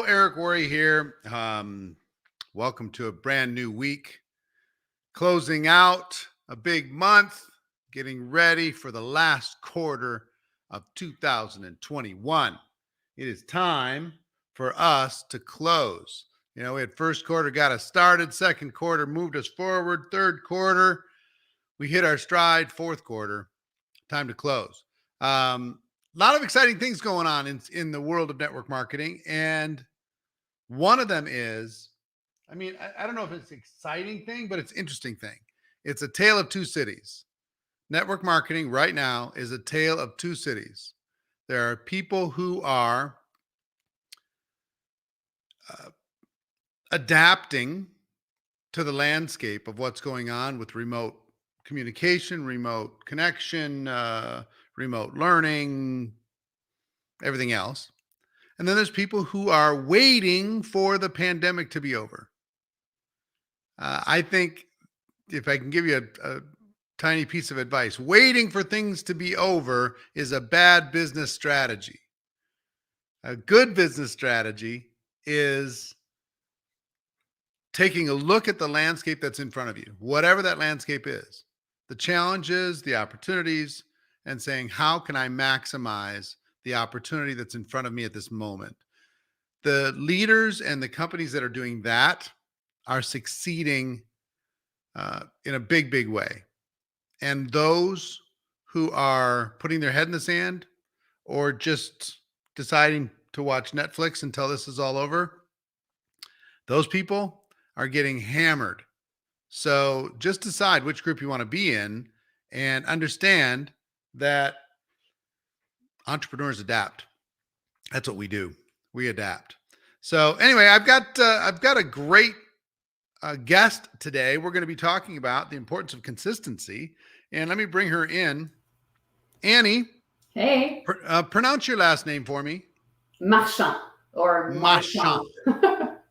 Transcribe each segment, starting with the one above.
Eric Worre here. Welcome to a brand new week. Closing out a big month, getting ready for the last quarter of 2021. It is time for us to close. We had first quarter got us started, second quarter moved us forward, third quarter, we hit our stride, fourth quarter, time to close. A lot of exciting things going on in the world of network marketing. And one of them is, I don't know if it's an exciting thing, but it's an interesting thing. It's a tale of two cities. Network marketing right now is a tale of two cities. There are people who are adapting to the landscape of what's going on with remote communication, remote connection, remote learning, everything else. And then there's people who are waiting for the pandemic to be over. I think if I can give you a tiny piece of advice, waiting for things to be over is a bad business strategy. A good business strategy is taking a look at the landscape that's in front of you, whatever that landscape is, the challenges, the opportunities, and saying, how can I maximize the opportunity that's in front of me at this moment? The leaders and the companies that are doing that are succeeding in a big, big way. And those who are putting their head in the sand or just deciding to watch Netflix until this is all over, those people are getting hammered. So just decide which group you want to be in and understand that entrepreneurs adapt. That's what we do. We adapt. So anyway, I've got a great guest today. We're going to be talking about the importance of consistency. And let me bring her in. Annie. Hey. Pronounce your last name for me. Marchand or Marchand.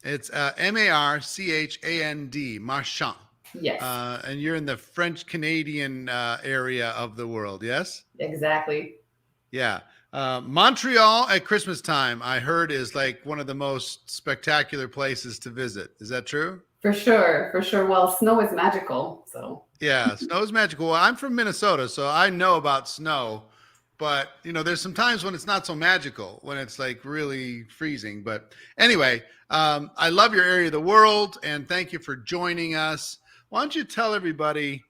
It's Marchand. Marchand. Yes. And you're in the French Canadian area of the world, yes? Exactly. Yeah. Montreal at Christmas time, I heard, is like one of the most spectacular places to visit. Is that true? For sure. Well, snow is magical. So yeah, snow is magical. Well, I'm from Minnesota, so I know about snow. But, there's some times when it's not so magical, when it's like really freezing. But anyway, I love your area of the world, and thank you for joining us. Why don't you tell everybody,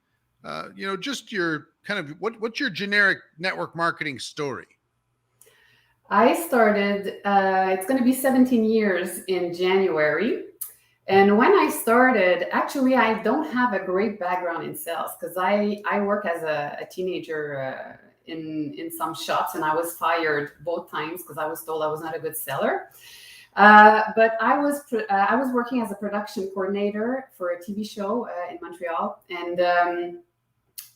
just your kind of what's your generic network marketing story? I started, it's going to be 17 years in January. And when I started, actually, I don't have a great background in sales because I work as a teenager in some shops, and I was fired both times because I was told I was not a good seller. But I was working as a production coordinator for a TV show in Montreal, and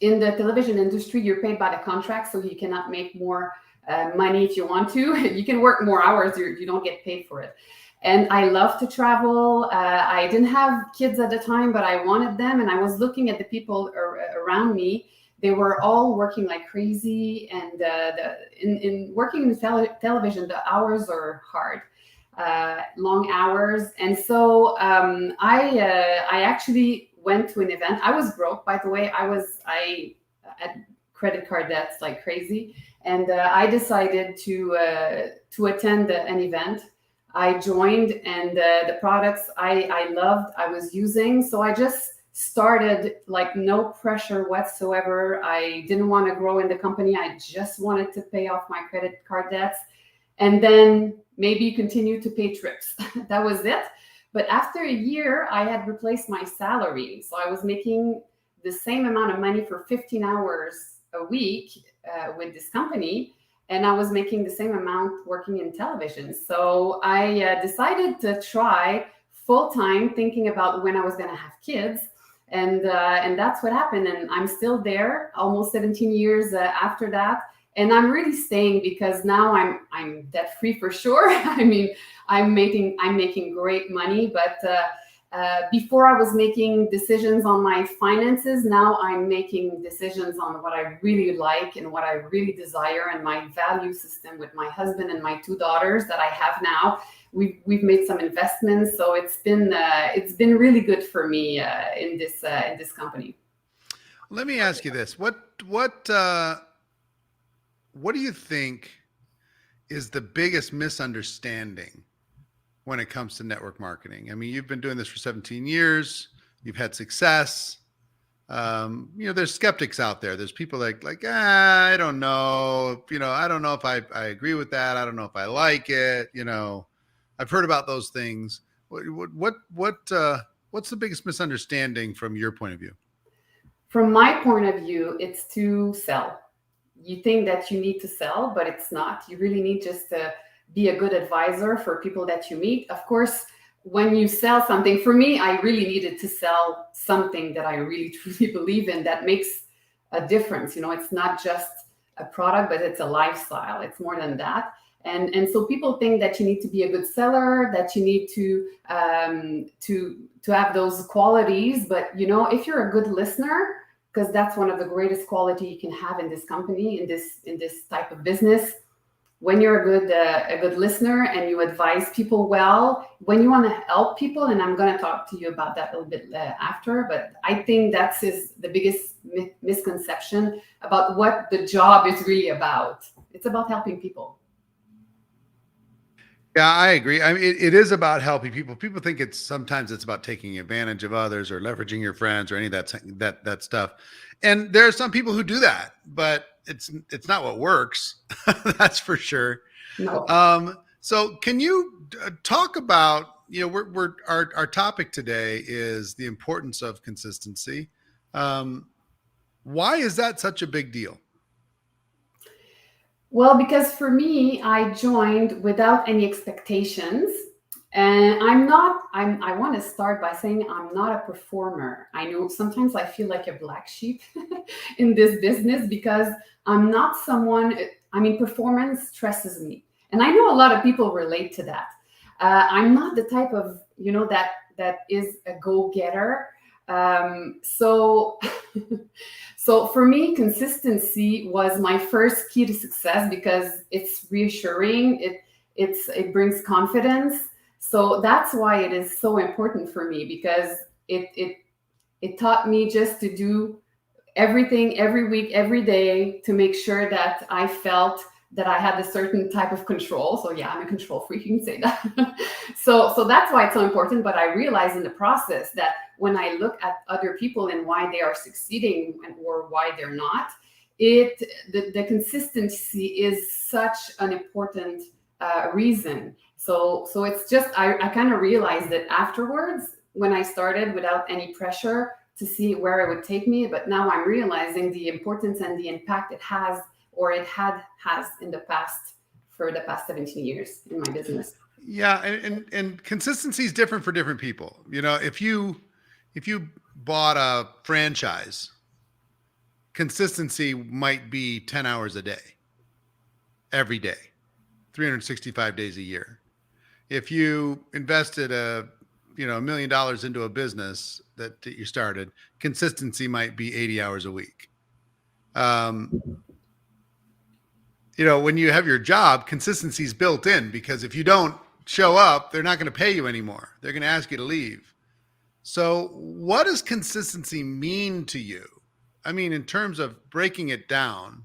in the television industry, you're paid by the contract, so you cannot make more money if you want to. You can work more hours, you don't get paid for it. And I love to travel. I didn't have kids at the time, but I wanted them, and I was looking at the people around me. They were all working like crazy, and in working in television, the hours are hard, long hours. And so I actually went to an event. I was broke, by the way. I had credit card debts like crazy, and I decided to attend an event. I joined, and the products I loved, I was using. So I just started like no pressure whatsoever. I didn't want to grow in the company. I just wanted to pay off my credit card debts and then maybe continue to pay trips. That was it. But after a year, I had replaced my salary. So I was making the same amount of money for 15 hours a week with this company. And I was making the same amount working in television. So I decided to try full-time, thinking about when I was going to have kids. And that's what happened. And I'm still there almost 17 years after that. And I'm really staying because now I'm debt free for sure. I mean, I'm making great money, but before I was making decisions on my finances. Now I'm making decisions on what I really like and what I really desire, and my value system with my husband and my two daughters that I have now. we've made some investments. So it's been really good for me in this company. Let me ask you this: what do you think is the biggest misunderstanding when it comes to network marketing? I mean, you've been doing this for 17 years. You've had success. There's skeptics out there. There's people I don't know. I don't know if I agree with that. I don't know if I like it. I've heard about those things. What's the biggest misunderstanding from your point of view? From my point of view, it's to sell. You think that you need to sell, but it's not. You really need just to be a good advisor for people that you meet. Of course, when you sell something, for me, I really needed to sell something that I really truly believe in that makes a difference. It's not just a product, but it's a lifestyle. It's more than that. And so people think that you need to be a good seller, that you need to have those qualities. But if you're a good listener, because that's one of the greatest quality you can have in this company, in this type of business. When you're a good listener and you advise people well, when you want to help people, and I'm going to talk to you about that a little bit after, but I think that's the biggest misconception about what the job is really about. It's about helping people. Yeah, I agree. I mean, it is about helping people. People think sometimes it's about taking advantage of others or leveraging your friends or any of that stuff. And there are some people who do that, but it's not what works. That's for sure. No. So can you talk about, our topic today is the importance of consistency. Why is that such a big deal? Well, because for me, I joined without any expectations. And I want to start by saying I'm not a performer. I know sometimes I feel like a black sheep in this business because I'm not someone, performance stresses me. And I know a lot of people relate to that. I'm not the type of, that is a go-getter. So So for me, consistency was my first key to success because it's reassuring. It brings confidence. So that's why it is so important for me because it taught me just to do everything every week, every day to make sure that I felt that I had a certain type of control. So yeah, I'm a control freak, you can say that. So that's why it's so important. But I realized in the process that when I look at other people and why they are succeeding or why they're not, the consistency is such an important reason. So it's just I kind of realized that afterwards when I started without any pressure to see where it would take me. But now I'm realizing the importance and the impact it has or has in the past for the past 17 years in my business. Yeah, and consistency is different for different people. If you bought a franchise, consistency might be 10 hours a day, every day, 365 days a year. If you invested $1 million into a business that you started, consistency might be 80 hours a week. When you have your job, consistency is built in because if you don't show up, they're not going to pay you anymore. They're going to ask you to leave. So what does consistency mean to you? I mean, in terms of breaking it down,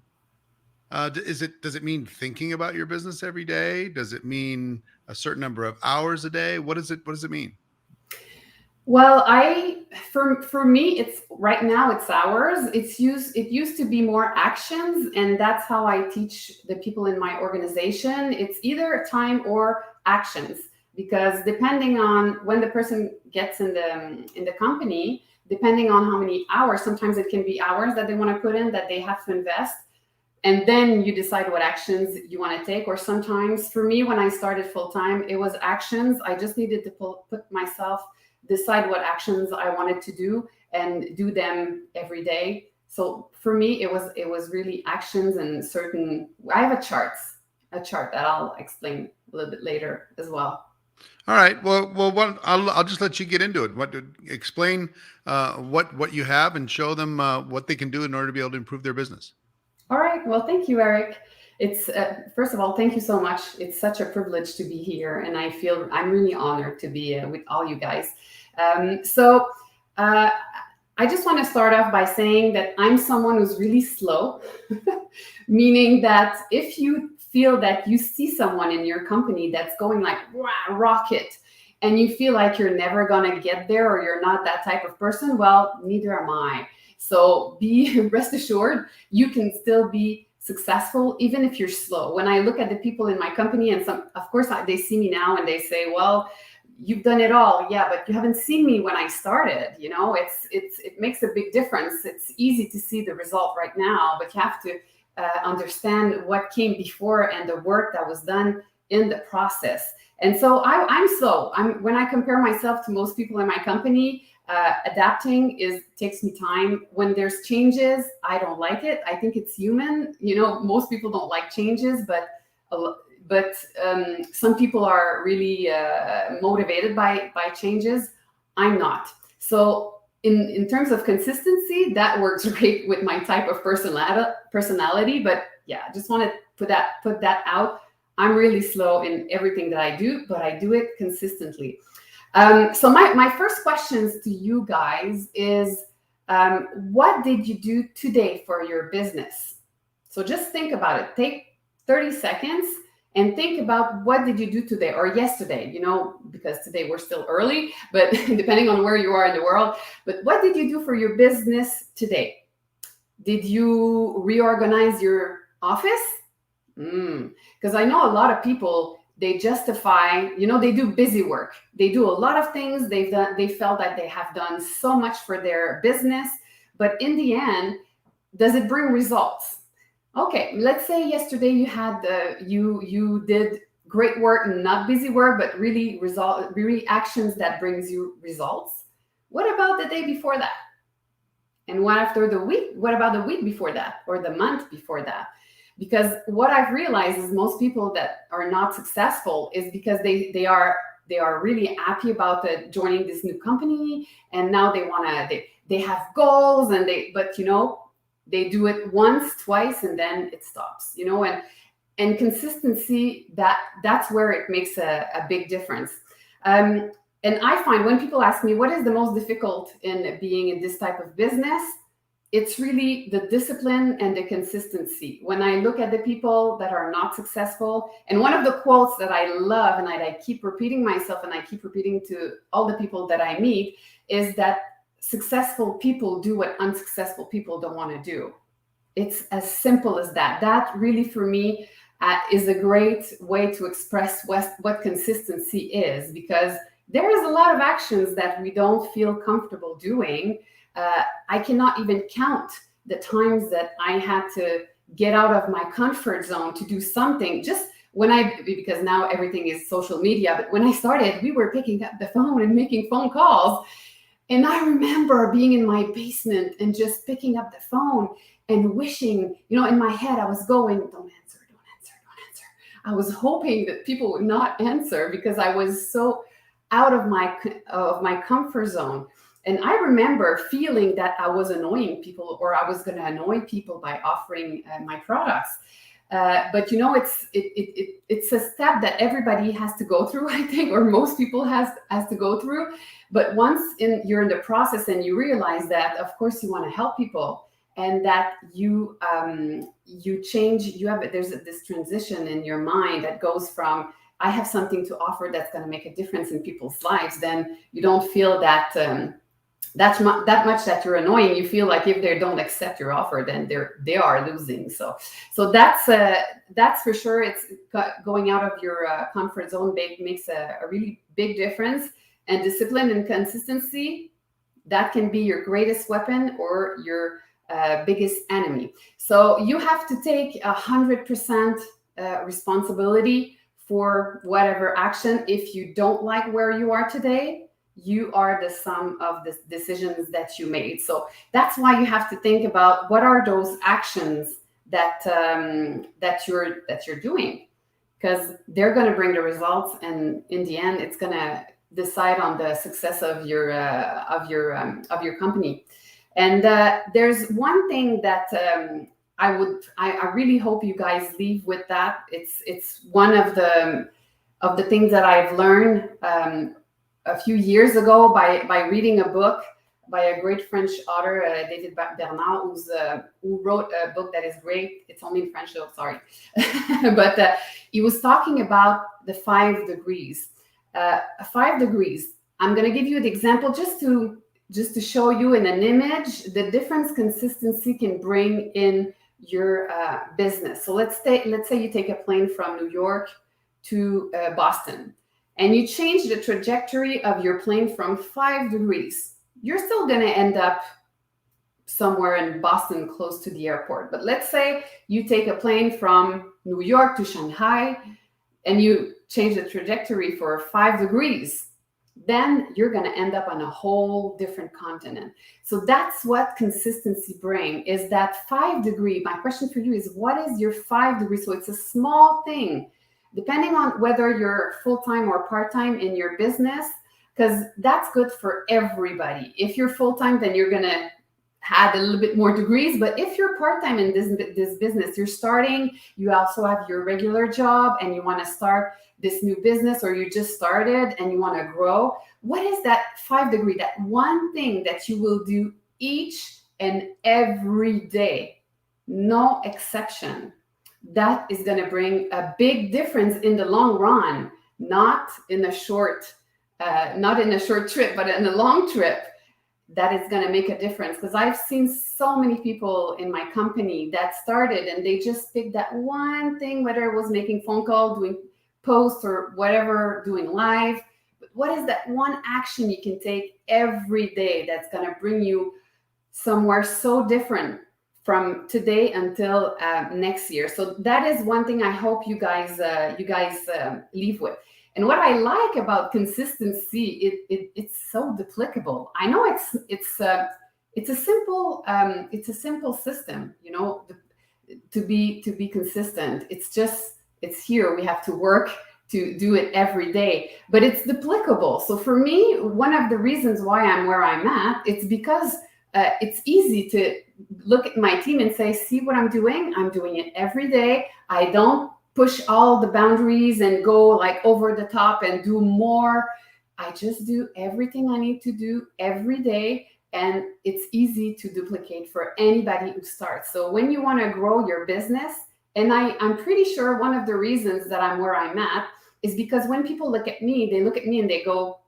does it mean thinking about your business every day? Does it mean a certain number of hours a day? What does it mean? Well, for me, it's right now it's hours. It used to be more actions, and that's how I teach the people in my organization. It's either time or actions because depending on when the person gets in the company, depending on how many hours, sometimes it can be hours that they want to put in that they have to invest. And then you decide what actions you want to take. Or sometimes for me, when I started full time, it was actions. I just needed to put myself decide what actions I wanted to do and do them every day. So for me, it was really actions and certain. I have a chart that I'll explain a little bit later as well. All right. Well. I'll just let you get into it. Explain what you have and show them what they can do in order to be able to improve their business. All right. Well, thank you, Eric. It's first of all, thank you so much. It's such a privilege to be here, and I feel I'm really honored to be with all you guys. So uh, I just want to start off by saying that I'm someone who's really slow, meaning that if you feel that you see someone in your company that's going like "Wah, rocket, and you feel like you're never gonna get there or you're not that type of person, well, neither am I. So be rest assured, you can still be successful even if you're slow. When I look at the people in my company, and some, of course, they see me now and they say, "Well, you've done it all." Yeah, but you haven't seen me when I started. You know, it makes a big difference. It's easy to see the result right now, but you have to understand what came before and the work that was done in the process. And so I'm slow. When I compare myself to most people in my company, adapting takes me time. When there's changes, I don't like it. I think it's human. You know, most people don't like changes, but some people are really motivated by changes. I'm not. So in terms of consistency, that works great with my type of personality. But yeah, I just want to put that out. I'm really slow in everything that I do, but I do it consistently. So my first questions to you guys is, what did you do today for your business? So just think about it. Take 30 seconds and think about what did you do today or yesterday, you know, because today we're still early, but depending on where you are in the world. But what did you do for your business today? Did you reorganize your office? Because I know a lot of people, they justify, you know, they do busy work. They do a lot of things. They felt that they have done so much for their business, but in the end, does it bring results? Okay, let's say yesterday you had you did great work, not busy work, but really actions that brings you results. What about the day before that? And what about the week before that or the month before that? Because what I've realized is most people that are not successful is because they are really happy about joining this new company, and now they have goals, but you know, they do it once, twice, and then it stops, you know. And consistency, that's where it makes a big difference. And I find when people ask me what is the most difficult in being in this type of business, it's really the discipline and the consistency. When I look at the people that are not successful, and one of the quotes that I love and I keep repeating myself and I keep repeating to all the people that I meet is that successful people do what unsuccessful people don't want to do. It's as simple as that. That really, for me, is a great way to express what consistency is, because there is a lot of actions that we don't feel comfortable doing. I cannot even count the times that I had to get out of my comfort zone to do something. Just because now everything is social media, but when I started, we were picking up the phone and making phone calls. And I remember being in my basement and just picking up the phone and wishing, you know, in my head, I was going, don't answer, don't answer, don't answer. I was hoping that people would not answer because I was so out of my comfort zone. And I remember feeling that I was annoying people, or I was going to annoy people by offering my products. But you know, it's a step that everybody has to go through, I think, or most people has to go through. But once you're in the process and you realize that, of course, you want to help people, and that you change. There's this transition in your mind that goes from, I have something to offer that's going to make a difference in people's lives. Then you don't feel that. That much that you're annoying. You feel like if they don't accept your offer, then they are losing. So that's for sure. It's going out of your comfort zone makes a really big difference. And discipline and consistency, that can be your greatest weapon or your biggest enemy. So you have to take 100% responsibility for whatever action. If you don't like where you are today, you are the sum of the decisions that you made. So that's why you have to think about what are those actions that you're doing, because they're going to bring the results, and in the end, it's going to decide on the success of your company. And there's one thing that I really hope you guys leave with that. It's one of the things that I've learned a few years ago by reading a book by a great French author, David Bernard, who wrote a book that is great. It's only in French, though, sorry. But he was talking about the 5 degrees. 5 degrees. I'm going to give you the example just to show you in an image the difference consistency can bring in your business. So let's say you take a plane from New York to Boston, and you change the trajectory of your plane from 5 degrees. You're still going to end up somewhere in Boston close to the airport. But let's say you take a plane from New York to Shanghai and you change the trajectory for 5 degrees. Then you're going to end up on a whole different continent. So that's what consistency brings, is that 5 degree. My question for you is, what is your 5 degrees? So it's a small thing, depending on whether you're full-time or part-time in your business, because that's good for everybody. If you're full-time, then you're going to add a little bit more degrees. But if you're part-time in this business, you're starting, you also have your regular job and you want to start this new business, or you just started and you want to grow, what is that 5 degree? That one thing that you will do each and every day, no exception, that is going to bring a big difference in the long run, not in a short trip, but in a long trip. That is going to make a difference, because I've seen so many people in my company that started and they just picked that one thing, whether it was making phone call, doing posts or whatever, doing live. But what is that one action you can take every day that's going to bring you somewhere so different from today until next year? So that is one thing I hope you guys leave with. And what I like about consistency, it's so duplicable. I know it's a simple system, you know, to be consistent. It's here. We have to work to do it every day, but it's duplicable. So for me, one of the reasons why I'm where I'm at, it's because it's easy to look at my team and say, see what I'm doing? I'm doing it every day. I don't push all the boundaries and go like over the top and do more. I just do everything I need to do every day. And it's easy to duplicate for anybody who starts. So when you want to grow your business, and I'm pretty sure one of the reasons that I'm where I'm at is because when people look at me, they look at me and they go,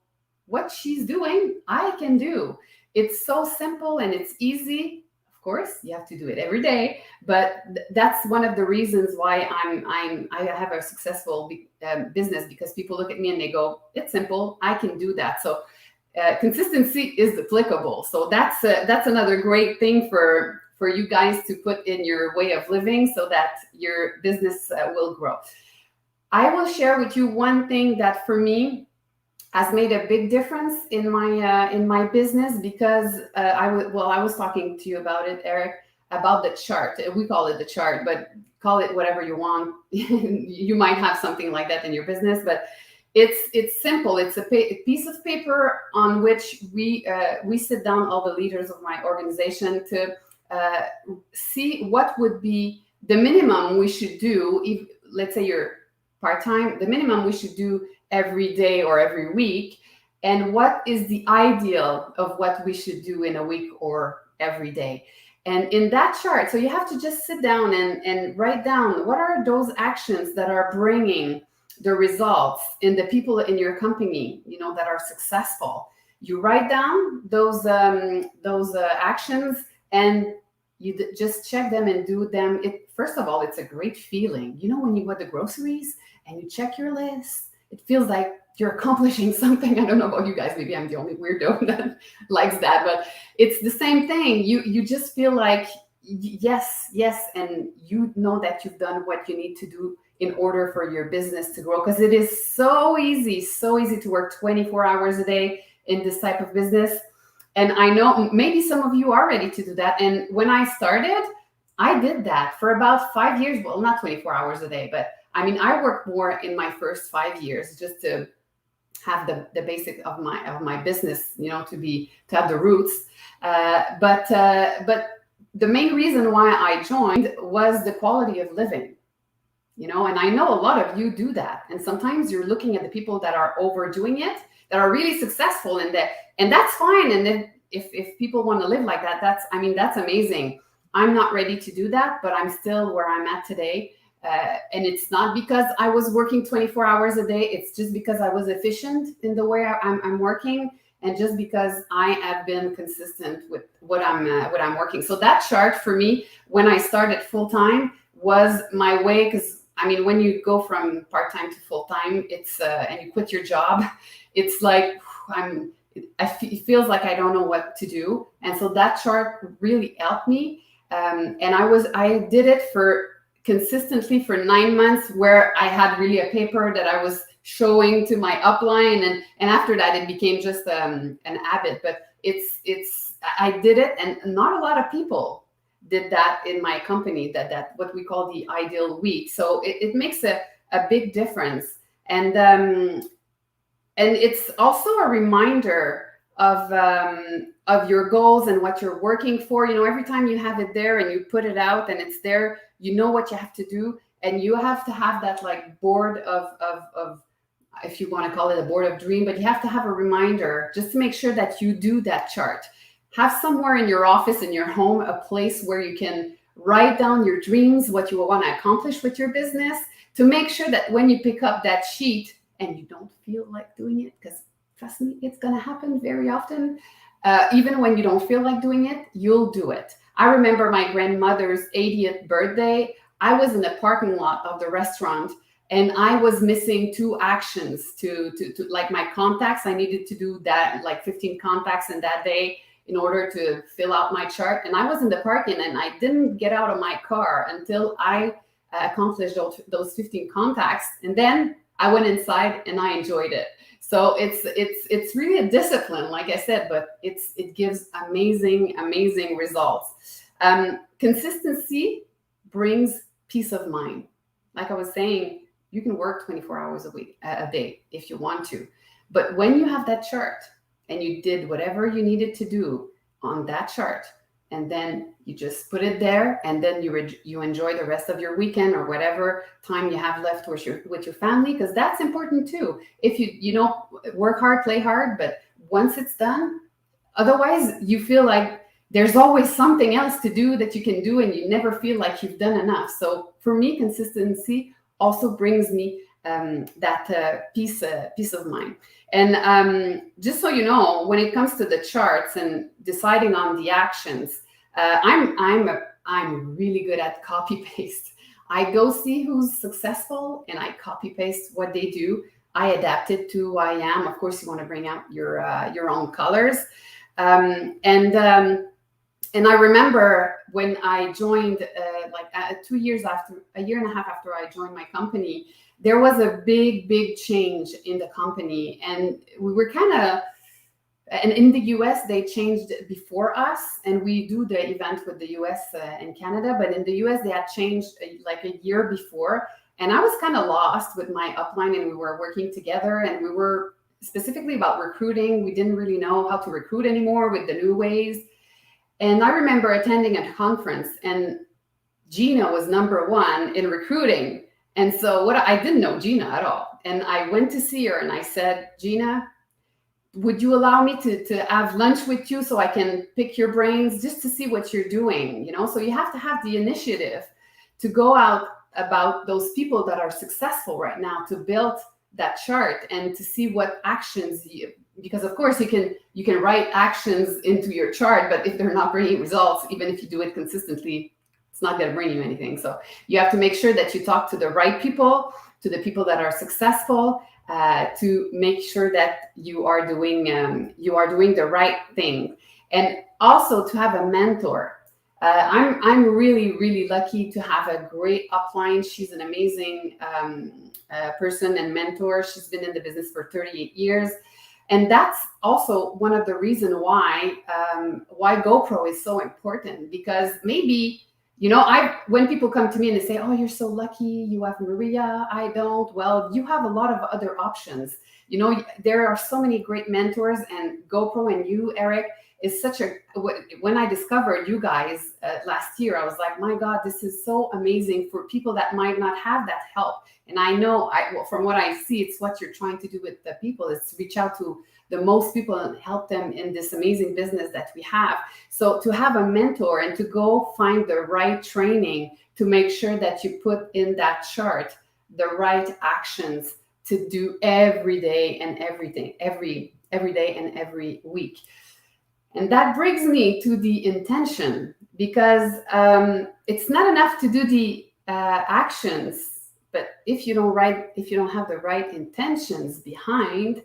what she's doing, I can do. It's so simple and it's easy. Of course, you have to do it every day, but that's one of the reasons why I have a successful business, because people look at me and they go, it's simple, I can do that. So consistency is applicable. So that's another great thing for you guys to put in your way of living so that your business will grow. I will share with you one thing that for me has made a big difference in my business, because I was talking to you about it, Eric, about the chart. We call it the chart, but call it whatever you want. You might have something like that in your business, but it's simple. It's a piece of paper on which we sit down, all the leaders of my organization, to see what would be the minimum we should do. If, let's say you're part-time, the minimum we should do every day or every week, and what is the ideal of what we should do in a week or every day. And in that chart, so you have to just sit down and write down what are those actions that are bringing the results in the people in your company, you know, that are successful. You write down those actions, and you just check them and do them. First of all, it's a great feeling. You know, when you go to the groceries and you check your list, it feels like you're accomplishing something. I don't know about you guys. Maybe I'm the only weirdo that likes that, but it's the same thing. You just feel like, yes, and you know that you've done what you need to do in order for your business to grow. Because it is so easy to work 24 hours a day in this type of business. And I know maybe some of you are ready to do that. And when I started, I did that for about 5 years. Well, not 24 hours a day, but I mean, I worked more in my first 5 years just to have the basic of my business, you know, to have the roots. But the main reason why I joined was the quality of living, and I know a lot of you do that. And sometimes you're looking at the people that are overdoing it, that are really successful in that, and that's fine. And then if people want to live like that, that's amazing. I'm not ready to do that, but I'm still where I'm at today. And it's not because I was working 24 hours a day. It's just because I was efficient in the way I'm working, and just because I have been consistent with what I'm working. So that chart for me, when I started full time, was my way. Because when you go from part time to full time, it's and you quit your job, it's like it feels like I don't know what to do. And so that chart really helped me. And I did it for consistently for 9 months, where I had really a paper that I was showing to my upline, and after that it became just an habit. But I did it, and not a lot of people did that in my company, that what we call the ideal week. So it makes a big difference. And it's also a reminder of your goals and what you're working for. Every time you have it there and you put it out and it's there, what you have to do. And you have to have that like board of, if you want to call it a board of dream, but you have to have a reminder just to make sure that you do that chart. Have somewhere in your office, in your home, a place where you can write down your dreams, what you want to accomplish with your business, to make sure that when you pick up that sheet and you don't feel like doing it, because trust me, it's going to happen very often. Even when you don't feel like doing it, you'll do it. I remember my grandmother's 80th birthday. I was in the parking lot of the restaurant, and I was missing 2 actions to like my contacts. I needed to do that, like 15 contacts in that day in order to fill out my chart. And I was in the parking, and I didn't get out of my car until I accomplished those 15 contacts. And then I went inside and I enjoyed it. So it's really a discipline, like I said, but it gives amazing results. Consistency brings peace of mind. Like I was saying, you can work 24 hours a day if you want to, but when you have that chart and you did whatever you needed to do on that chart, and then you just put it there, and then you enjoy the rest of your weekend or whatever time you have left with your family, because that's important too. If you work hard, play hard, but once it's done, otherwise you feel like there's always something else to do that you can do, and you never feel like you've done enough. So for me, consistency also brings me that peace of mind. And just so you know, when it comes to the charts and deciding on the actions, I'm really good at copy paste. I go see who's successful and I copy paste what they do. I adapt it to who I am. Of course, you want to bring out your own colors. And I remember when I joined, 2 years after, a year and a half after I joined my company, there was a big change in the company, and we were and in the US, they changed before us, and we do the event with the US and Canada, but in the US, they had changed like a year before, and I was kind of lost with my upline, and we were working together, and we were specifically about recruiting. We didn't really know how to recruit anymore with the new ways. And I remember attending a conference, and Gina was #1 in recruiting. And so I didn't know Gina at all. And I went to see her and I said, Gina, would you allow me to have lunch with you so I can pick your brains just to see what you're doing? So you have to have the initiative to go out about those people that are successful right now, to build that chart and to see what actions because of course you can write actions into your chart, but if they're not bringing results, even if you do it consistently, it's not going to bring you anything. So you have to make sure that you talk to the right people, to the people that are successful, to make sure that you are doing the right thing, and also to have a mentor. I'm really lucky to have a great upline. She's an amazing person and mentor. She's been in the business for 38 years. And that's also one of the reasons why GoPro is so important, because maybe, when people come to me and they say, oh, you're so lucky, you have Maria, I don't. Well, you have a lot of other options. There are so many great mentors, and GoPro and you, Eric, is such a, when I discovered you guys last year, I was like, my God, this is so amazing for people that might not have that help. And I know, from what I see, it's what you're trying to do with the people, is to reach out to the most people and help them in this amazing business that we have. So to have a mentor and to go find the right training to make sure that you put in that chart the right actions to do every day and everything, every day and every week. And that brings me to the intention, because it's not enough to do the actions, but if you don't have the right intentions behind,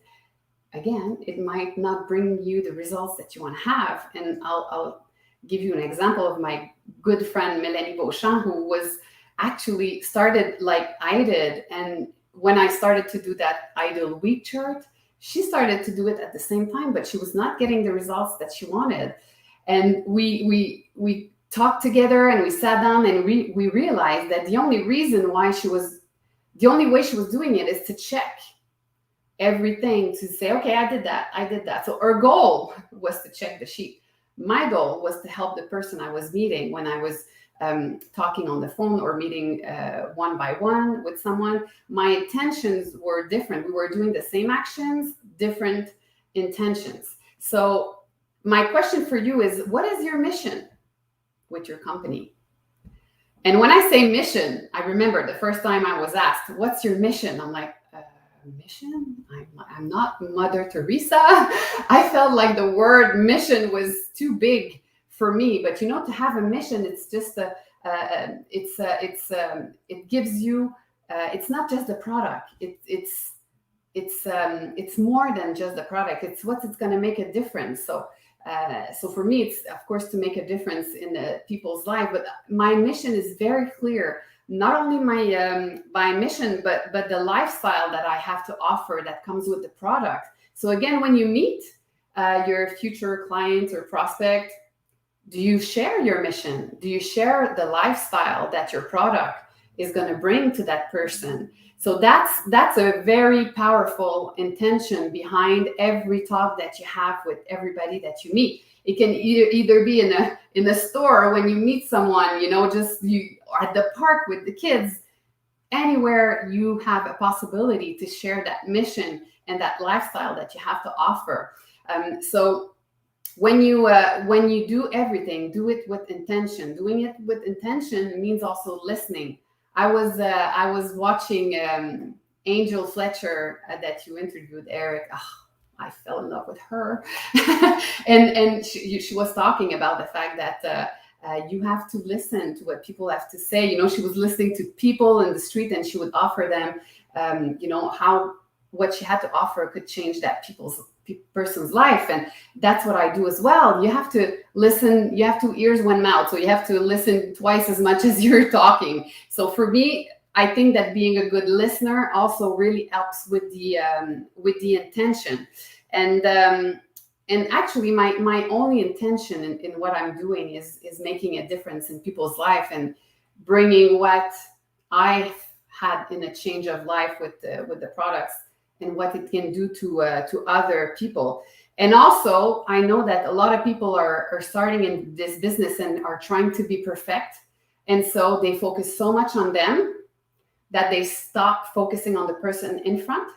again, it might not bring you the results that you want to have. And I'll give you an example of my good friend Melanie Beauchamp, who was actually started like I did. And when I started to do that ideal week chart, she started to do it at the same time, but she was not getting the results that she wanted. And we talked together and we sat down and we realized that the only way she was doing it is to check everything, to say, okay, I did that. So her goal was to check the sheet. My goal was to help the person I was meeting when I was talking on the phone or meeting one by one with someone. My intentions were different. We were doing the same actions, different intentions. So my question for you is, what is your mission with your company? And when I say mission, I remember the first time I was asked, what's your mission? I'm like, mission? I'm not Mother Teresa. I felt like the word mission was too big for me. But to have a mission, it's just it gives you. It's not just the product. It's more than just the product. It's it's going to make a difference. So for me, it's of course to make a difference in people's life. But my mission is very clear. Not only my mission, but the lifestyle that I have to offer that comes with the product. So again, when you meet your future client or prospect, do you share your mission? Do you share the lifestyle that your product is going to bring to that person? So that's a very powerful intention behind every talk that you have with everybody that you meet. It can either be in a store when you meet someone, just you at the park with the kids, anywhere you have a possibility to share that mission and that lifestyle that you have to offer. So when you do everything, do it with intention. Doing it with intention means also listening. I was watching Angel Fletcher that you interviewed, Eric. I fell in love with her. and she was talking about the fact that you have to listen to what people have to say. She was listening to people in the street and she would offer them, how what she had to offer could change that person's life. And that's what I do as well. You have to listen. You have 2 ears, 1 mouth. So you have to listen twice as much as you're talking. So for me, I think that being a good listener also really helps with the intention. And actually, my only intention in what I'm doing is making a difference in people's life and bringing what I had in a change of life with the products and what it can do to other people. And also, I know that a lot of people are starting in this business and are trying to be perfect, and so they focus so much on them that they stop focusing on the person in front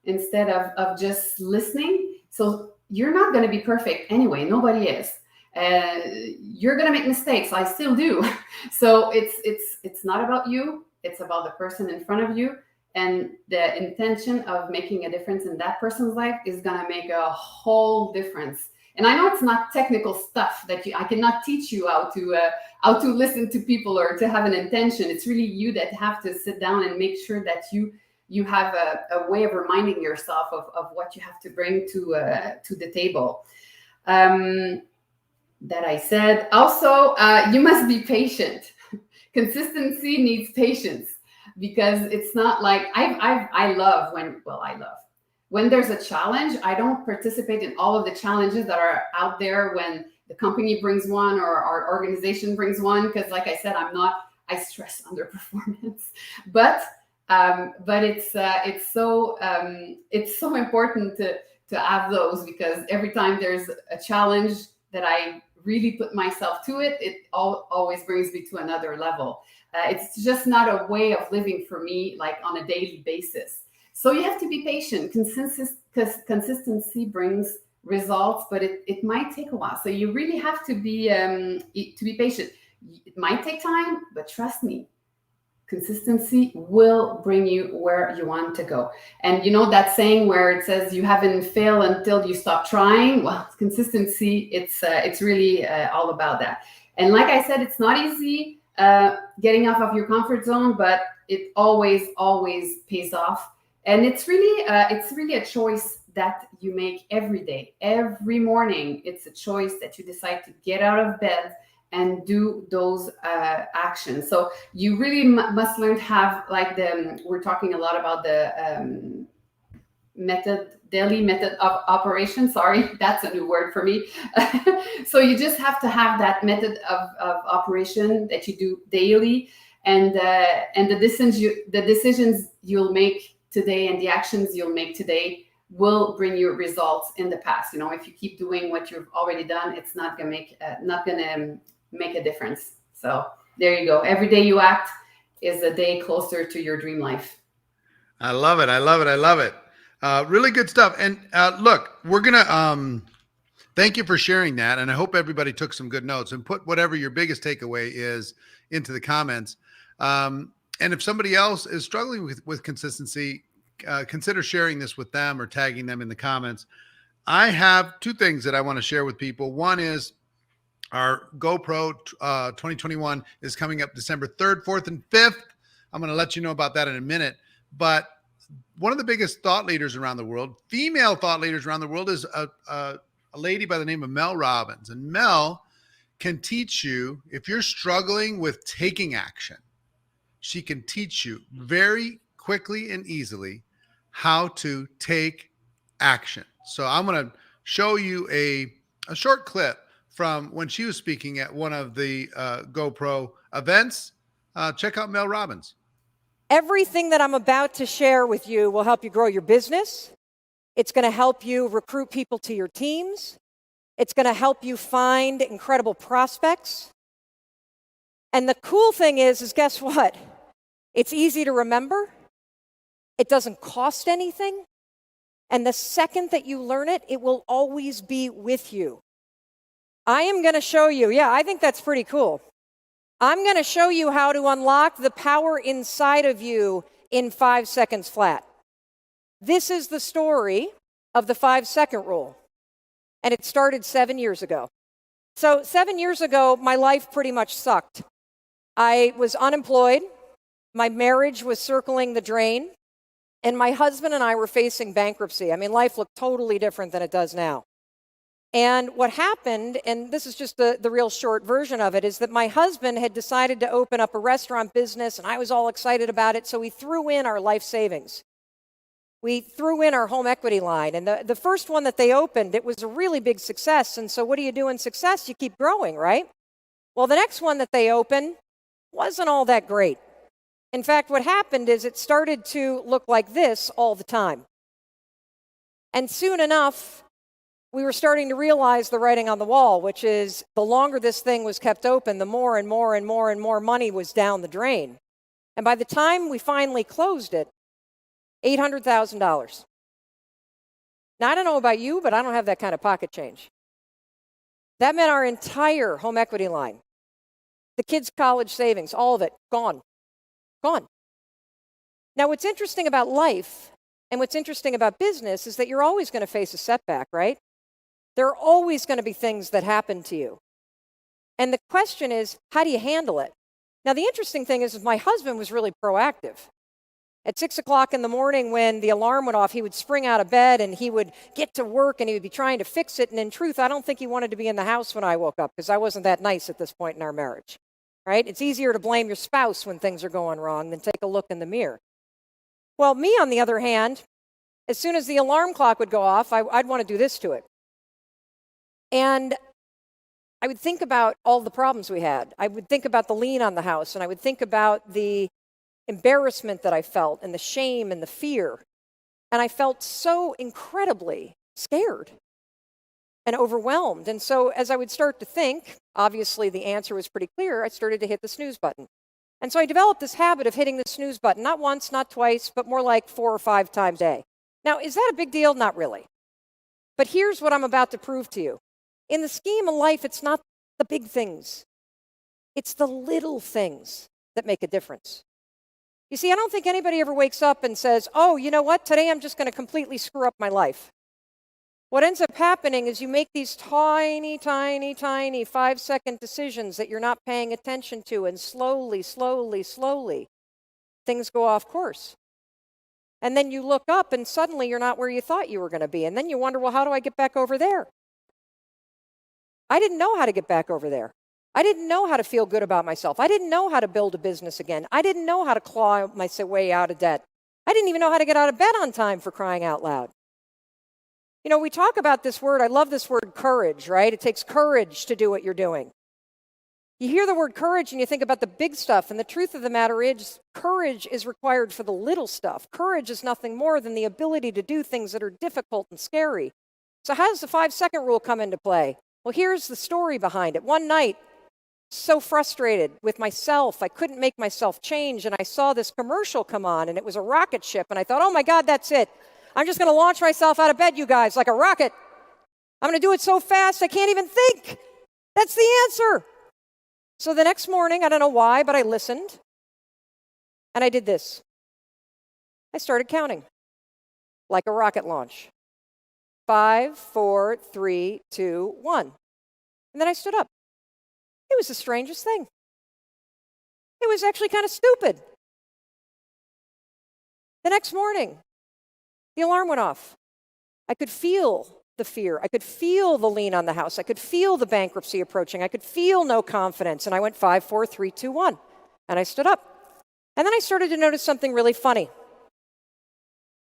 instead of just listening. So you're not going to be perfect anyway. Nobody is. You're going to make mistakes. I still do. So it's not about you. It's about the person in front of you. And the intention of making a difference in that person's life is going to make a whole difference. And I know it's not technical stuff that I cannot teach you how to listen to people or to have an intention. It's really you that have to sit down and make sure that you have a way of reminding yourself of what you have to bring to the table. That I said. Also, you must be patient. Consistency needs patience, because it's not like I love when there's a challenge. I don't participate in all of the challenges that are out there when the company brings one or our organization brings one, because like I said, I stress underperformance. But it's so important to have those, because every time there's a challenge, that I really put myself to it, it always brings me to another level. It's just not a way of living for me, like on a daily basis. So you have to be patient. Consistency brings results, but it might take a while. So you really have to be patient. It might take time, but trust me, consistency will bring you where you want to go. And you know that saying where it says you haven't failed until you stop trying. Well, consistency, it's really all about that. And like I said, it's not easy getting off of your comfort zone, but it always pays off. And it's really a choice that you make every day, every morning. It's a choice that you decide to get out of bed and do those actions. So you really must learn to have like we're talking a lot about the daily method of operation. Sorry, that's a new word for me. So you just have to have that method of operation that you do daily, and the decisions you'll make today and the actions you'll make today will bring you results in the past. You know, if you keep doing what you've already done, it's not gonna make a difference. So there you go. Every day you act is a day closer to your dream life. I love it. I love it. I love it. Really good stuff. And look, we're gonna thank you for sharing that, and I hope everybody took some good notes and put whatever your biggest takeaway is into the comments. And if somebody else is struggling with consistency, consider sharing this with them or tagging them in the comments. I have two things that I want to share with people. One is our GoPro 2021 is coming up December 3rd, 4th, and 5th. I'm going to let you know about that in a minute. But one of the biggest thought leaders around the world, female thought leaders around the world, is a lady by the name of Mel Robbins. And Mel can teach you, if you're struggling with taking action, she can teach you very quickly and easily how to take action. So I'm going to show you a short clip from when she was speaking at one of the GoPro events. Check out Mel Robbins. Everything that I'm about to share with you will help you grow your business. It's going to help you recruit people to your teams. It's going to help you find incredible prospects. And the cool thing is guess what? It's easy to remember. It doesn't cost anything. And the second that you learn it, it will always be with you. I am going to show you, yeah, I think that's pretty cool. I'm going to show you how to unlock the power inside of you in 5 seconds flat. This is the story of the 5-second rule. And it started 7 years ago. So 7 years ago, my life pretty much sucked. I was unemployed. My marriage was circling the drain. And my husband and I were facing bankruptcy. I mean, life looked totally different than it does now. And what happened, and this is just the real short version of it, is that my husband had decided to open up a restaurant business, and I was all excited about it, so we threw in our life savings. We threw in our home equity line, and the first one that they opened, it was a really big success, and so what do you do in success? You keep growing, right? Well, the next one that they opened wasn't all that great. In fact, what happened is it started to look like this all the time. And soon enough, we were starting to realize the writing on the wall, which is the longer this thing was kept open, the more and more and more and more money was down the drain. And by the time we finally closed it, $800,000. Now, I don't know about you, but I don't have that kind of pocket change. That meant our entire home equity line, the kids' college savings, all of it, gone. Gone. Now, what's interesting about life and what's interesting about business is that you're always going to face a setback, right? There are always going to be things that happen to you. And the question is, how do you handle it? Now, the interesting thing is my husband was really proactive. At 6 o'clock in the morning when the alarm went off, he would spring out of bed and he would get to work and he would be trying to fix it. And in truth, I don't think he wanted to be in the house when I woke up because I wasn't that nice at this point in our marriage, right? It's easier to blame your spouse when things are going wrong than take a look in the mirror. Well, me, on the other hand, as soon as the alarm clock would go off, I'd want to do this to it. And I would think about all the problems we had. I would think about the lien on the house, and I would think about the embarrassment that I felt, and the shame and the fear. And I felt so incredibly scared. and overwhelmed. And so as I would start to think, obviously the answer was pretty clear, I started to hit the snooze button. And so I developed this habit of hitting the snooze button, not once, not twice, but more like 4 or 5 times a day. Now, is that a big deal? Not really. But here's what I'm about to prove to you. In the scheme of life, it's not the big things. It's the little things that make a difference. You see, I don't think anybody ever wakes up and says, oh, you know what? Today I'm just going to completely screw up my life. What ends up happening is you make these tiny, tiny, tiny 5-second decisions that you're not paying attention to, and slowly, slowly, slowly, things go off course. And then you look up and suddenly you're not where you thought you were going to be. And then you wonder, well, how do I get back over there? I didn't know how to get back over there. I didn't know how to feel good about myself. I didn't know how to build a business again. I didn't know how to claw my way out of debt. I didn't even know how to get out of bed on time, for crying out loud. You know, we talk about this word, I love this word courage, right? It takes courage to do what you're doing. You hear the word courage and you think about the big stuff, and the truth of the matter is, courage is required for the little stuff. Courage is nothing more than the ability to do things that are difficult and scary. So how does the 5-second rule come into play? Well, here's the story behind it. One night, so frustrated with myself, I couldn't make myself change, and I saw this commercial come on, and it was a rocket ship, and I thought, oh my God, that's it. I'm just going to launch myself out of bed, you guys, like a rocket. I'm going to do it so fast I can't even think. That's the answer. So the next morning, I don't know why, but I listened, and I did this. I started counting like a rocket launch. 5, 4, 3, 2, 1. And then I stood up. It was the strangest thing. It was actually kind of stupid. The next morning, the alarm went off. I could feel the fear. I could feel the lien on the house. I could feel the bankruptcy approaching. I could feel no confidence. And I went 5, 4, 3, 2, 1. And I stood up. And then I started to notice something really funny.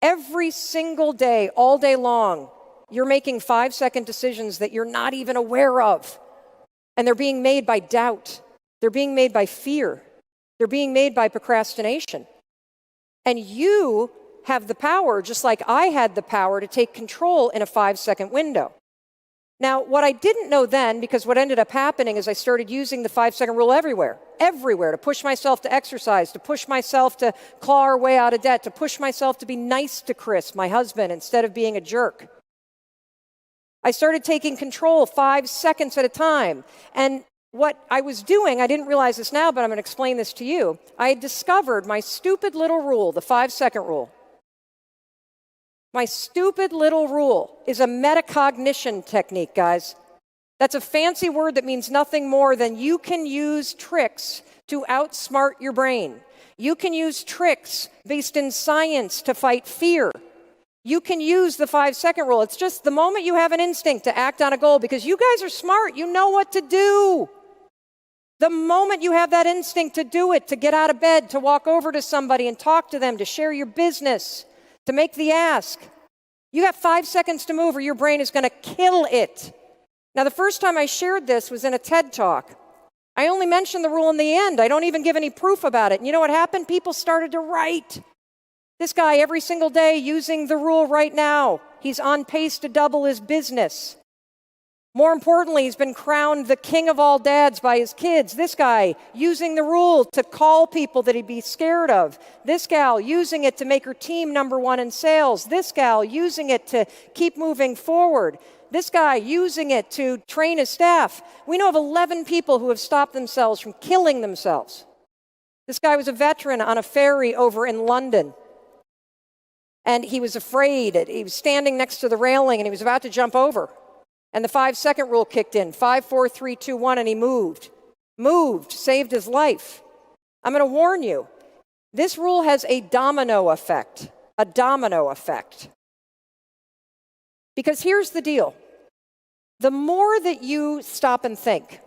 Every single day, all day long, you're making 5-second decisions that you're not even aware of. And they're being made by doubt. They're being made by fear. They're being made by procrastination. And you have the power, just like I had the power, to take control in a 5-second window. Now, what I didn't know then, because what ended up happening is I started using the 5-second rule everywhere, to push myself to exercise, to push myself to claw our way out of debt, to push myself to be nice to Chris, my husband, instead of being a jerk. I started taking control 5 seconds at a time. And what I was doing, I didn't realize this now, but I'm going to explain this to you. I had discovered my stupid little rule, the 5-second rule. My stupid little rule is a metacognition technique, guys. That's a fancy word that means nothing more than you can use tricks to outsmart your brain. You can use tricks based in science to fight fear. You can use the 5-second rule. It's just the moment you have an instinct to act on a goal, because you guys are smart, you know what to do. The moment you have that instinct to do it, to get out of bed, to walk over to somebody and talk to them, to share your business, to make the ask, you have 5 seconds to move or your brain is going to kill it. Now, the first time I shared this was in a TED Talk. I only mentioned the rule in the end. I don't even give any proof about it. And you know what happened? People started to write. This guy, every single day, using the rule right now. He's on pace to double his business. More importantly, he's been crowned the king of all dads by his kids. This guy, using the rule to call people that he'd be scared of. This gal, using it to make her team #1 in sales. This gal, using it to keep moving forward. This guy, using it to train his staff. We know of 11 people who have stopped themselves from killing themselves. This guy was a veteran on a ferry over in London. And he was afraid. He was standing next to the railing and he was about to jump over. And the 5-second rule kicked in. 5, 4, 3, 2, 1, and he moved. Saved his life. I'm going to warn you. This rule has a domino effect. Because here's the deal. The more that you stop and think,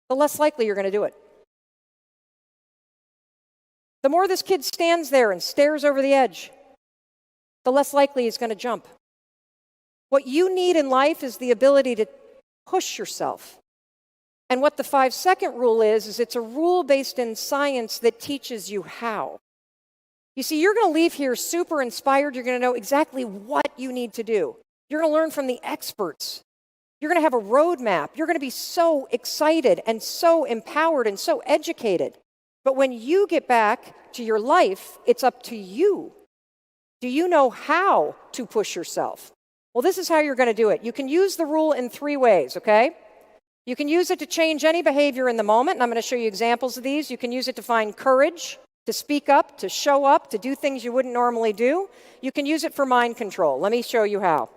the less likely you're going to do it. The more this kid stands there and stares over the edge, the less likely he's going to jump. What you need in life is the ability to push yourself. And what the 5-second rule is it's a rule based in science that teaches you how. You see, you're going to leave here super inspired. You're going to know exactly what you need to do. You're going to learn from the experts. You're going to have a roadmap. You're going to be so excited and so empowered and so educated. But when you get back to your life, it's up to you. Do you know how to push yourself? Well, this is how you're going to do it. You can use the rule in 3 ways, okay? You can use it to change any behavior in the moment, and I'm going to show you examples of these. You can use it to find courage, to speak up, to show up, to do things you wouldn't normally do. You can use it for mind control. Let me show you how.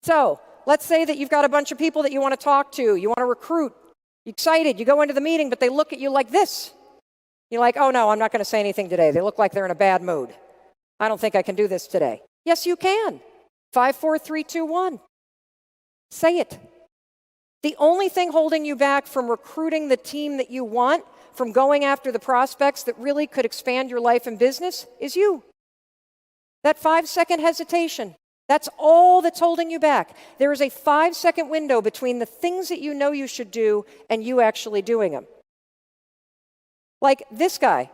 So, let's say that you've got a bunch of people that you want to talk to, you want to recruit, you're excited, you go into the meeting, but they look at you like this. You're like, oh no, I'm not going to say anything today. They look like they're in a bad mood. I don't think I can do this today. Yes, you can. 5, 4, 3, 2, 1. Say it. The only thing holding you back from recruiting the team that you want, from going after the prospects that really could expand your life and business, is you. That 5-second hesitation, that's all that's holding you back. There is a 5-second window between the things that you know you should do and you actually doing them. Like this guy,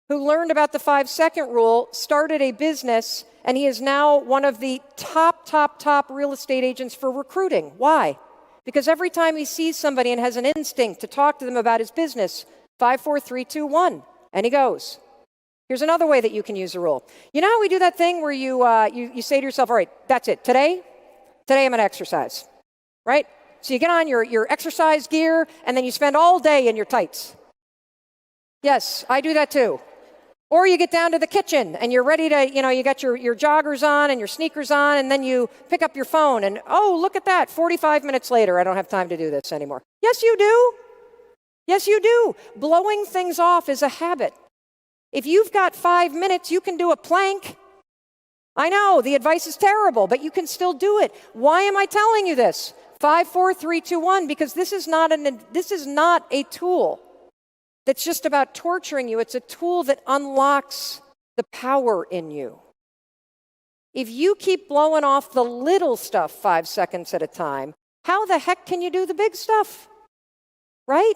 who learned about the 5-second rule, started a business, and he is now one of the top real estate agents for recruiting. Why? Because every time he sees somebody and has an instinct to talk to them about his business, 5, 4, 3, 2, 1, and he goes. Here's another way that you can use the rule. You know how we do that thing where you say to yourself, all right, that's it. Today I'm going to exercise, right? So you get on your exercise gear, and then you spend all day in your tights. Yes, I do that too. Or you get down to the kitchen and you're ready to, you got your joggers on and your sneakers on, and then you pick up your phone and, oh, look at that, 45 minutes later, I don't have time to do this anymore. Yes, you do. Yes, you do. Blowing things off is a habit. If you've got 5 minutes, you can do a plank. I know, the advice is terrible, but you can still do it. Why am I telling you this? 5, 4, 3, 2, 1, because this is not a tool that's just about torturing you. It's a tool that unlocks the power in you. If you keep blowing off the little stuff 5 seconds at a time, how the heck can you do the big stuff? Right?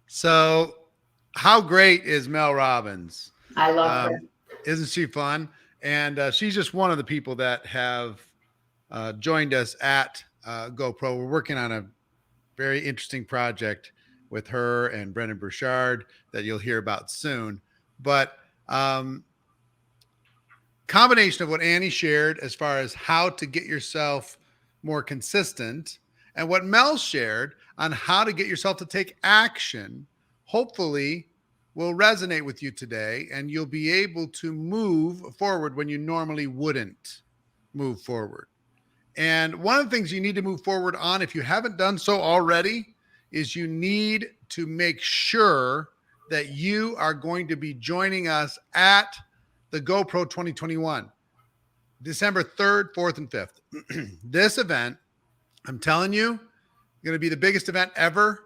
So, how great is Mel Robbins? I love her. Isn't she fun? And she's just one of the people that have joined us at GoPro. We're working on a very interesting project with her and Brendan Burchard that you'll hear about soon. But combination of what Annie shared as far as how to get yourself more consistent, and what Mel shared on how to get yourself to take action, hopefully will resonate with you today, and you'll be able to move forward when you normally wouldn't move forward. And one of the things you need to move forward on, if you haven't done so already, is you need to make sure that you are going to be joining us at the GoPro 2021, December 3rd, 4th, and 5th. This event, I'm telling you, going to be the biggest event ever.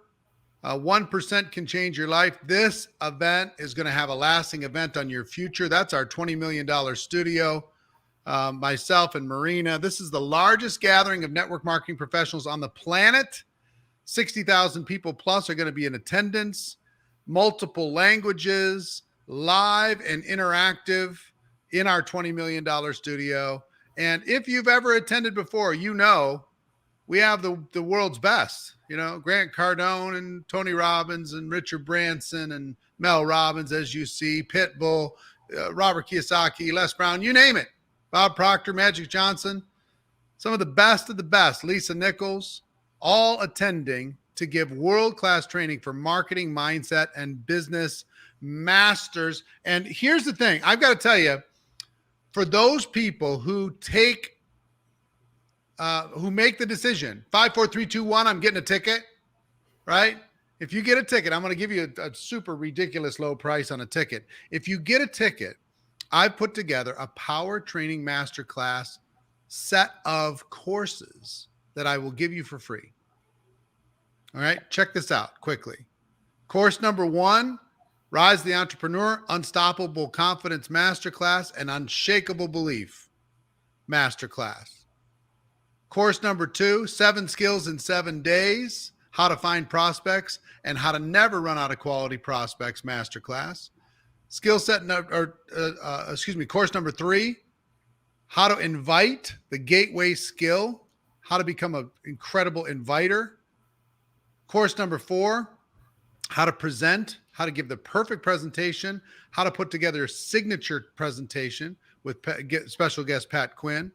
1% can change your life. This event is going to have a lasting event on your future. That's our $20 million studio. Myself and Marina. This is the largest gathering of network marketing professionals on the planet. 60,000 people plus are going to be in attendance, multiple languages, live and interactive in our $20 million studio. And if you've ever attended before, you know we have the world's best. Grant Cardone and Tony Robbins and Richard Branson and Mel Robbins, as you see, Pitbull, Robert Kiyosaki, Les Brown, you name it. Bob Proctor, Magic Johnson, some of the best, Lisa Nichols, all attending to give world-class training for marketing, mindset, and business masters. And here's the thing. I've got to tell you, for those people who make the decision, 5, 4, 3, 2, 1, I'm getting a ticket, right? If you get a ticket, I'm going to give you a super ridiculous low price on a ticket. If you get a ticket, I've put together a power training masterclass set of courses that I will give you for free. All right, check this out quickly. Course number 1, Rise the Entrepreneur, Unstoppable Confidence Masterclass, and Unshakable Belief Masterclass. Course number 2, 7 Skills in 7 Days, How to Find Prospects and How to Never Run Out of Quality Prospects Masterclass. Course number 3, how to invite, the gateway skill, how to become an incredible inviter. Course number 4, how to present, how to give the perfect presentation, how to put together a signature presentation with special guest Pat Quinn.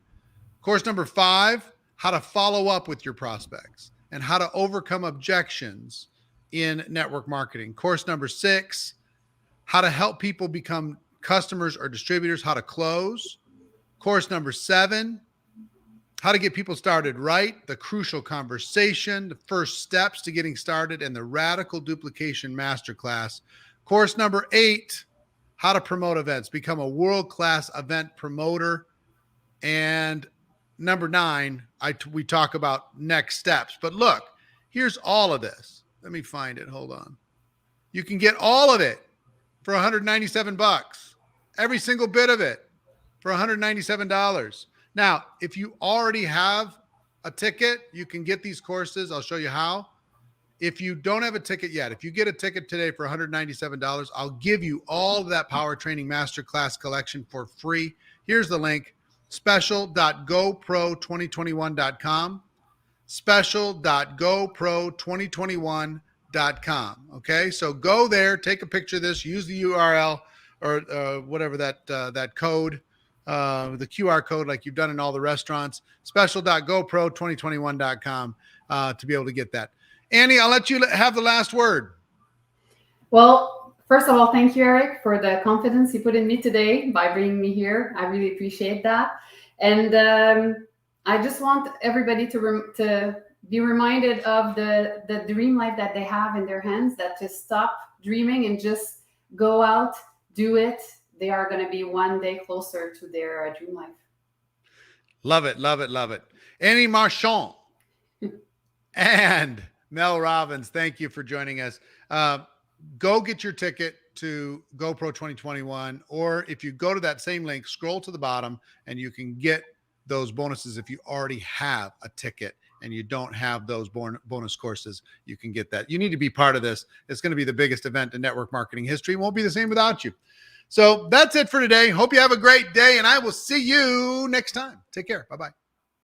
Course number 5, how to follow up with your prospects and how to overcome objections in network marketing. Course number 6, how to help people become customers or distributors, how to close. Course number 7, how to get people started right, the crucial conversation, the first steps to getting started, and the radical duplication masterclass. Course number 8, how to promote events, become a world-class event promoter. And number 9, we talk about next steps. But look, here's all of this. Let me find it. Hold on. You can get all of it for $197. Every single bit of it for $197. Now, if you already have a ticket, you can get these courses. I'll show you how. If you don't have a ticket yet, if you get a ticket today for $197, I'll give you all of that Power Training Masterclass collection for free. Here's the link, special.gopro2021.com, special.gopro2021.com. Okay, so go there, take a picture of this, use the URL or whatever that code, the QR code like you've done in all the restaurants, special.gopro2021.com to be able to get that. Annie, I'll let you have the last word. Well, first of all, thank you, Eric, for the confidence you put in me today by bringing me here. I really appreciate that. And I just want everybody to be reminded of the dream life that they have in their hands, that to stop dreaming and just go out, do it. They are going to be one day closer to their dream life. Love it, love it, love it. Annie Marchand and Mel Robbins, thank you for joining us. Go get your ticket to GoPro 2021, or if you go to that same link, scroll to the bottom and you can get those bonuses. If you already have a ticket and you don't have those bonus courses, you can get that. You need to be part of this. It's going to be the biggest event in network marketing history. It won't be the same without you. So that's it for today. Hope you have a great day, and I will see you next time. Take care. Bye-bye.